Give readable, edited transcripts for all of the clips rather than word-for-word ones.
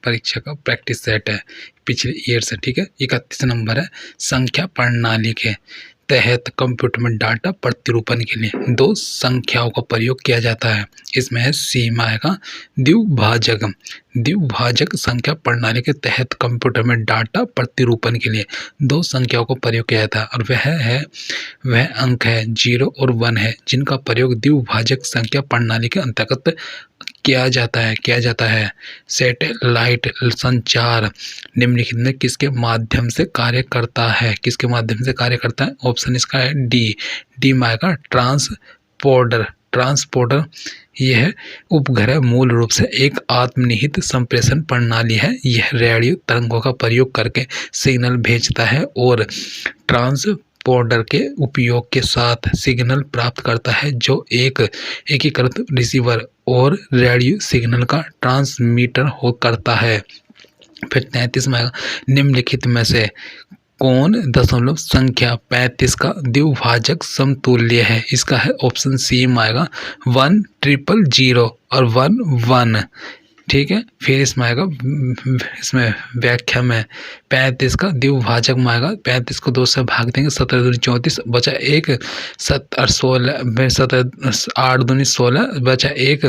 परीक्षा का practice set है पिछले ईयर से, ठीक है। 31 नंबर है, संख्या प्रणाली के तहत कंप्यूटर में डाटा प्रतिरूपण के लिए दो संख्याओं का प्रयोग किया जाता है। इसमें है सी में आएगा द्विभाजक। द्विभाजक संख्या प्रणाली के तहत कंप्यूटर में डाटा प्रतिरूपण के लिए दो संख्याओं का प्रयोग किया जाता है और वह अंक है 0 और 1 है, जिनका प्रयोग द्विभाजक संख्या प्रणाली के अंतर्गत किया जाता है। सैटेलाइट संचार निम्नलिखित में किसके माध्यम से कार्य करता है? ऑप्शन इसका है डी में आएगा ट्रांसपोर्टर। यह उपग्रह मूल रूप से एक आत्मनिहित संप्रेषण प्रणाली है। यह रेडियो तरंगों का प्रयोग करके सिग्नल भेजता है और ट्रांसपोर्टर के उपयोग के साथ सिग्नल प्राप्त करता है, जो एक एकीकृत रिसीवर और रेडियो सिग्नल का ट्रांसमीटर हो करता है। फिर 33 में निम्नलिखित में से कौन दशमलव संख्या 35 का द्विभाजक समतुल्य है? इसका है ऑप्शन सी में आएगा 100 और 11, ठीक है। फिर इसमें आएगा, इसमें व्याख्या में 35 का द्विभाजक में आएगा 35 को 2 से भाग देंगे, 17 दूनी 34 बचा 1, 7 और 16 7 8 दूनी 16 बचा 1,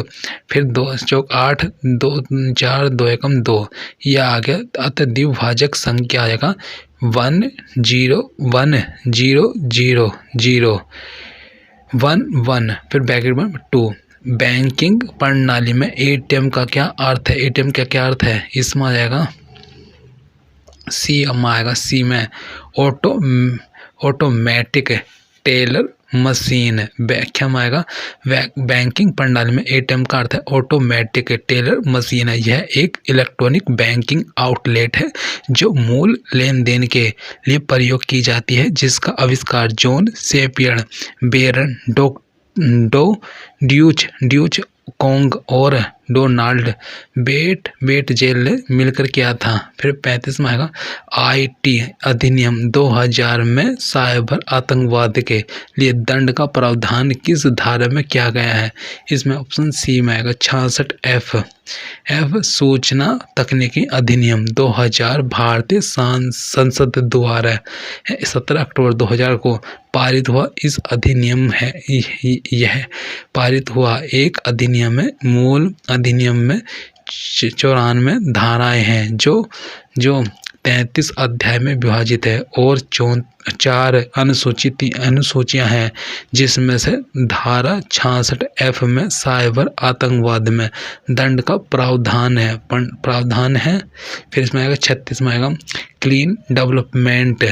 फिर 2 चौक 8 2 4 2 एकम 2, यह आ गया। अतः द्विभाजक संख्या आएगा 1010001, फिर ब्रैकेट में 2। बैंकिंग प्रणाली में एटीएम का क्या अर्थ है? एटीएम का क्या अर्थ है? इसमें आ जाएगा सी में ऑटोमेटिक टेलर मशीन। व्याख्या में आएगा बैंकिंग प्रणाली में एटीएम का अर्थ है ऑटोमेटिक टेलर मशीन है। यह एक इलेक्ट्रॉनिक बैंकिंग आउटलेट है जो मूल लेन देन के लिए प्रयोग की जाती है, जिसका आविष्कार जॉन सेपियर बेरन ड्यूच कोंग और डोनाल्ड बेटजेल ने मिलकर किया था। फिर 35 में आएगा आईटी अधिनियम 2000 में साइबर आतंकवाद के लिए दंड का प्रावधान किस धारा में किया गया है? इसमें ऑप्शन सी में आएगा 66 एफ सूचना तकनीकी अधिनियम 2000 भारतीय संसद द्वारा 17 अक्टूबर 2000 को पारित हुआ। इस अधिनियम है, यह पारित हुआ एक अधिनियम है। मूल अधिनियम में 94 धाराएं हैं जो 33 अध्याय में विभाजित है और 4 अनुसूचियां हैं, जिसमें से धारा 66 एफ में साइबर आतंकवाद में दंड का प्रावधान है। फिर इसमें आएगा 36 में आएगा क्लीन डेवलपमेंट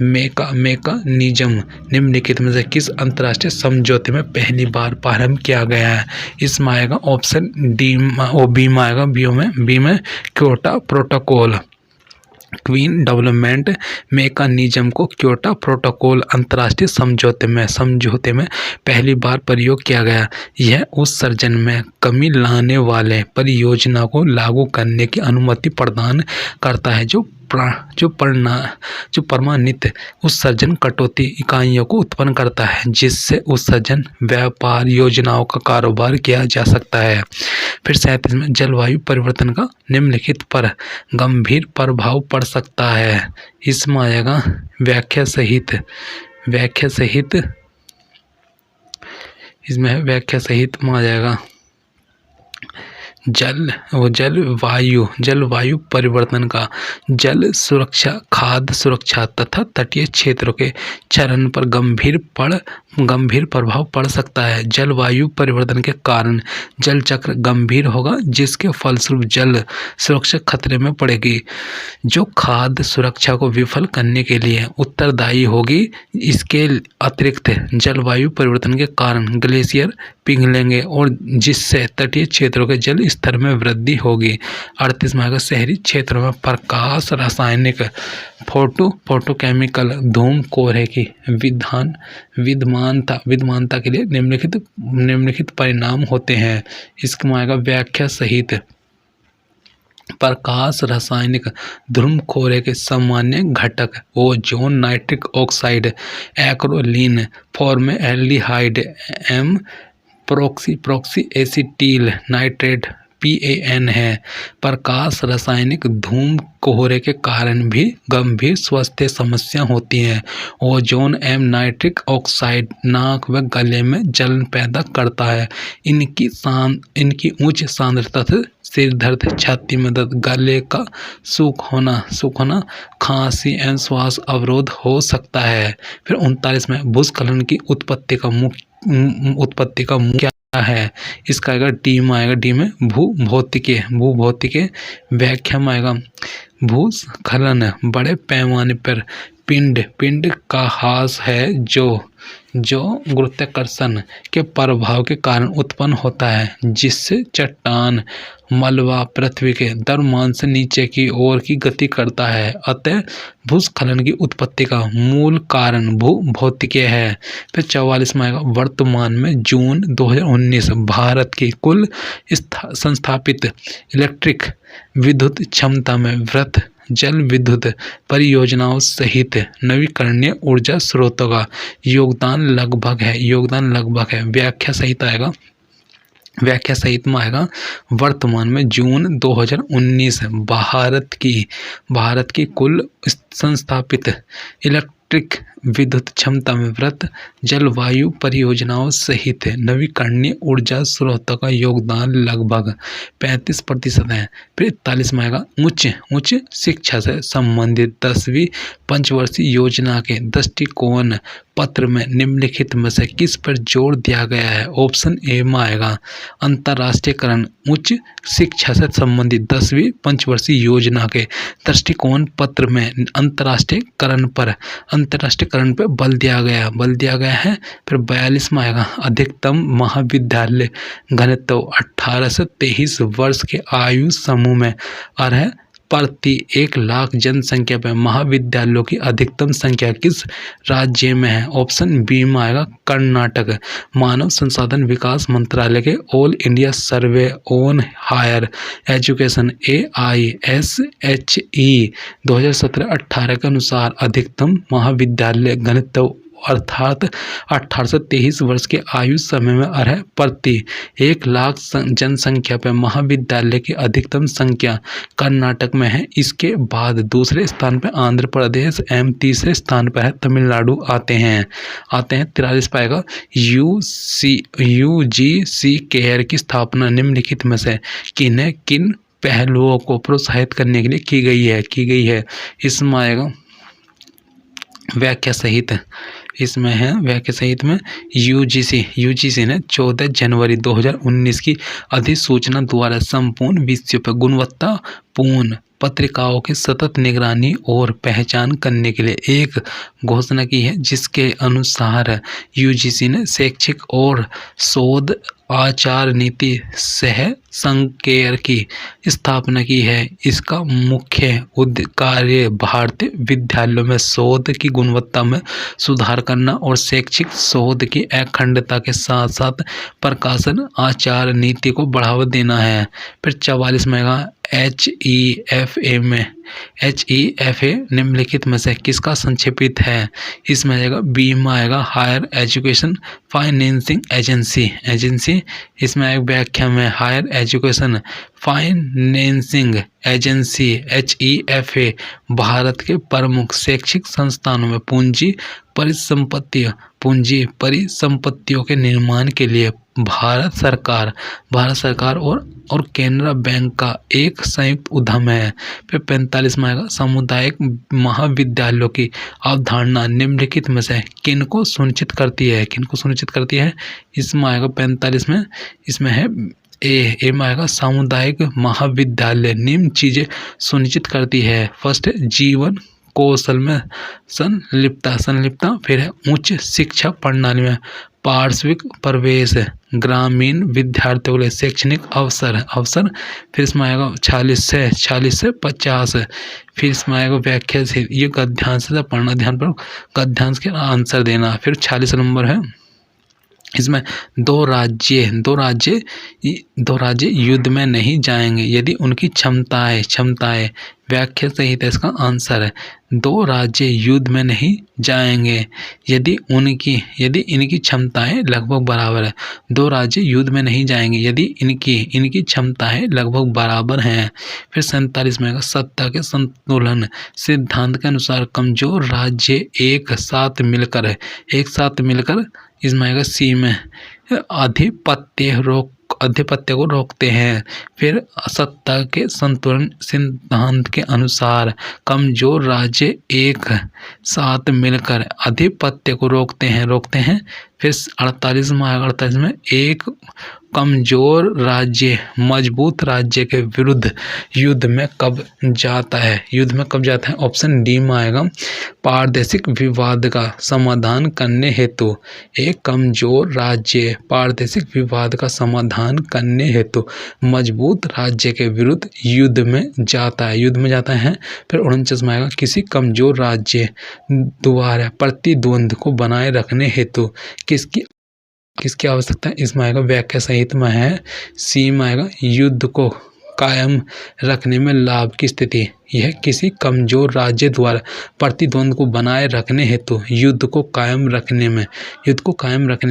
मेकानिज्म निम्नलिखित में से किस अंतर्राष्ट्रीय समझौते में पहली बार प्रारंभ किया गया है? इसमें आएगा ऑप्शन बी में आएगा बी में Kyoto protocol. Queen development mechanism को क्योटो प्रोटोकॉल अंतर्राष्ट्रीय समझौते में पहली बार प्रयोग किया गया। यह उत्सर्जन में कमी लाने वाले परियोजना को लागू करने की अनुमति प्रदान करता है, जो परमाणित उत्सर्जन कटौती इकाइयों को उत्पन्न करता है, जिससे उत्सर्जन व्यापार योजनाओं का कारोबार किया जा सकता है। फिर 37 में जलवायु परिवर्तन का निम्नलिखित पर गंभीर प्रभाव पड़ सकता है। इसमें आएगा व्याख्या सहित में आ जाएगा जलवायु परिवर्तन का जल सुरक्षा, खाद्य सुरक्षा तथा तटीय क्षेत्रों के चरण पर गंभीर प्रभाव पड़ सकता है। जलवायु परिवर्तन के कारण जल चक्र गंभीर होगा, जिसके फलस्वरूप जल सुरक्षा खतरे में पड़ेगी, जो खाद्य सुरक्षा को विफल करने के लिए उत्तरदायी होगी। इसके अतिरिक्त जलवायु परिवर्तन के कारण ग्लेशियर पिघलेंगे और जिससे तटीय क्षेत्रों के जल स्तर में वृद्धि होगी। 38 में शहरी क्षेत्रों में प्रकाश रासायनिक फोटोकेमिकल धूम कोहरे की विद्यमानता के लिए निम्नलिखित परिणाम होते हैं। इसमें आएगा व्याख्या सहित प्रकाश रासायनिक धूम कोहरे के सामान्य घटक ozone, nitric oxide, acrolein, formaldehyde, proxy acetyl nitrate, PAN है। प्रकाश रासायनिक धूम कोहरे के कारण भी गंभीर स्वास्थ्य समस्या होती है। ओजोन एवं नाइट्रिक ऑक्साइड नाक व गले में जलन पैदा करता है। इनकी उच्च सांद्रता से सिर दर्द, छाती में दर्द, गले का सूख होना, खांसी एवं श्वास अवरोध हो सकता है। फिर 39 में भूस्खलन की उत्पत्ति का मुख्य क्या है? इसका आएगा डी में आएगा। डी में भूभौतिकीय व्याख्या में आएगा। भूस्खलन बड़े पैमाने पर पिंड का ह्रास है जो गुरुत्वाकर्षण के प्रभाव के कारण उत्पन्न होता है, जिससे चट्टान मलबा पृथ्वी के द्रव्यमान से नीचे की ओर की गति करता है। अतः भूस्खलन की उत्पत्ति का मूल कारण भूभौतिकीय है। फिर 44 में आएगा। वर्तमान में जून 2019 भारत की कुल संस्थापित इलेक्ट्रिक विद्युत क्षमता में वृहत जल विद्युत परियोजनाओं सहित नवीकरणीय ऊर्जा स्रोतों का योगदान लगभग है। व्याख्या सहित में आएगा। वर्तमान में जून 2019 भारत की कुल संस्थापित इलेक्ट्रिक विद्युत क्षमता में वृहत जलवायु परियोजनाओं सहित नवीकरणीय ऊर्जा स्रोतों का योगदान लगभग 35% है। फिर 41 में आएगा। उच्च शिक्षा से संबंधित 10वीं पंचवर्षीय योजना के दृष्टिकोण पत्र में निम्नलिखित में से किस पर जोर दिया गया है? ऑप्शन ए में आएगा अंतर्राष्ट्रीयकरण। उच्च शिक्षा से संबंधित 10वीं पंचवर्षीय योजना के दृष्टिकोण पत्र में अंतर्राष्ट्रीयकरण पर बल दिया गया है। फिर 42 में आएगा। अधिकतम महाविद्यालय घनत्व 18 से 23 वर्ष के आयु समूह में अर्ह प्रति 1 लाख जनसंख्या पर महाविद्यालयों की अधिकतम संख्या किस राज्य में है? ऑप्शन बी में आएगा कर्नाटक। मानव संसाधन विकास मंत्रालय के all India survey on higher education AISHE 2017-18 के अनुसार अधिकतम महाविद्यालय घनत्व अर्थात 18 से 23 वर्ष के आयु समय में अर्ह प्रति 1 लाख जनसंख्या पर महाविद्यालय की अधिकतम संख्या कर्नाटक में है। इसके बाद दूसरे स्थान पर आंध्र प्रदेश एवं तीसरे स्थान पर है तमिलनाडु आते हैं। 43 पाएगा। UGC केयर की स्थापना निम्नलिखित में से किन पहलुओं को प्रोत्साहित करने के लिए की गई है? इसमें आएगा व्याख्या सहित में UGC ने 14 जनवरी 2019 की अधिसूचना द्वारा संपूर्ण विषयों पर गुणवत्तापूर्ण पत्रिकाओं की सतत निगरानी और पहचान करने के लिए एक घोषणा की है, जिसके अनुसार UGC ने शैक्षिक और शोध आचार नीति सह संकेयर की स्थापना की है। इसका मुख्य कार्य भारतीय विद्यालयों में शोध की गुणवत्ता में सुधार करना और शैक्षिक शोध की अखंडता के साथ साथ प्रकाशन आचार नीति को बढ़ावा देना है। फिर 44 में आएगा। HEFA निम्नलिखित में से किसका संक्षेपित है? इसमें आएगा बी में आएगा हायर एजुकेशन फाइनेंसिंग एजेंसी। इसमें आएगा व्याख्या में higher education financing agency HEFA भारत के प्रमुख शैक्षिक संस्थानों में पूंजी परिसंपत्तियों के निर्माण के लिए भारत सरकार और केनरा बैंक का एक संयुक्त उद्यम है। फिर 45 में आएगा। सामुदायिक महाविद्यालयों की अवधारणा निम्नलिखित में से किनको सुनिश्चित करती है? इसमें आएगा 45 में। इसमें है ए में आएगा सामुदायिक महाविद्यालय निम्न चीजें सुनिश्चित करती है। फर्स्ट है जीवन कौशल में संलिप्तता। फिर है उच्च शिक्षा प्रणाली में पार्श्विक प्रवेश, ग्रामीण विद्यार्थियों के लिए शैक्षणिक अवसर। फिर इसमें आएगा 46 से 50। फिर इसमें आएगा व्याख्या से ये गद्यांश से पढ़ना, ध्यान पर गद्यांश के आंसर देना। फिर 46 नंबर है। इसमें दो राज्य युद्ध में नहीं जाएंगे यदि उनकी क्षमताएं व्याख्या सही है, इसका आंसर है। दो राज्य युद्ध में नहीं जाएंगे यदि इनकी क्षमताएं लगभग बराबर है। दो राज्य युद्ध में नहीं जाएंगे यदि इनकी क्षमताएं लगभग बराबर हैं। फिर 47 में सत्ता के संतुलन सिद्धांत के अनुसार कमजोर राज्य एक साथ मिलकर इसमें आएगा सी में आधिपत्य को रोकते हैं। फिर सत्ता के संतुलन सिद्धांत के अनुसार कमजोर राज्य एक साथ मिलकर आधिपत्य को रोकते हैं। फिर 48 में एक कमजोर राज्य मजबूत राज्य के विरुद्ध युद्ध में कब जाता है। ऑप्शन डी में आएगा पारदेशिक विवाद का समाधान करने हेतु। एक कमजोर राज्य पारदेशिक विवाद का समाधान करने हेतु मजबूत राज्य के विरुद्ध युद्ध में जाता है। फिर 49 में आएगा किसी कमजोर राज्य द्वारा प्रतिद्वंद को बनाए रखने हेतु किसकी आवश्यकता है। इसमें आएगा व्याख्या सहित में है सी में आएगा युद्ध को कायम रखने में लाभ की स्थिति। यह किसी कमजोर राज्य द्वारा प्रतिद्वंद को बनाए रखने हेतु युद्ध को कायम रखने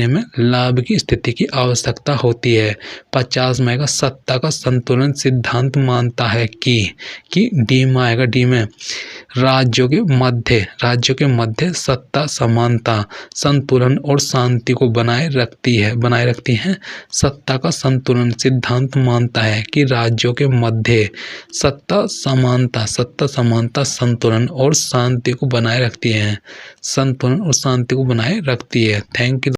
में लाभ की स्थिति की आवश्यकता होती है। 50 में आएगा सत्ता का संतुलन सिद्धांत मानता है कि डी में आएगा डी में राज्यों के मध्य सत्ता समानता संतुलन और शांति को बनाए रखती है। सत्ता का संतुलन सिद्धांत मानता है कि राज्यों के मध्य सत्ता समानता संतुलन और शांति को बनाए रखती है। Thank you.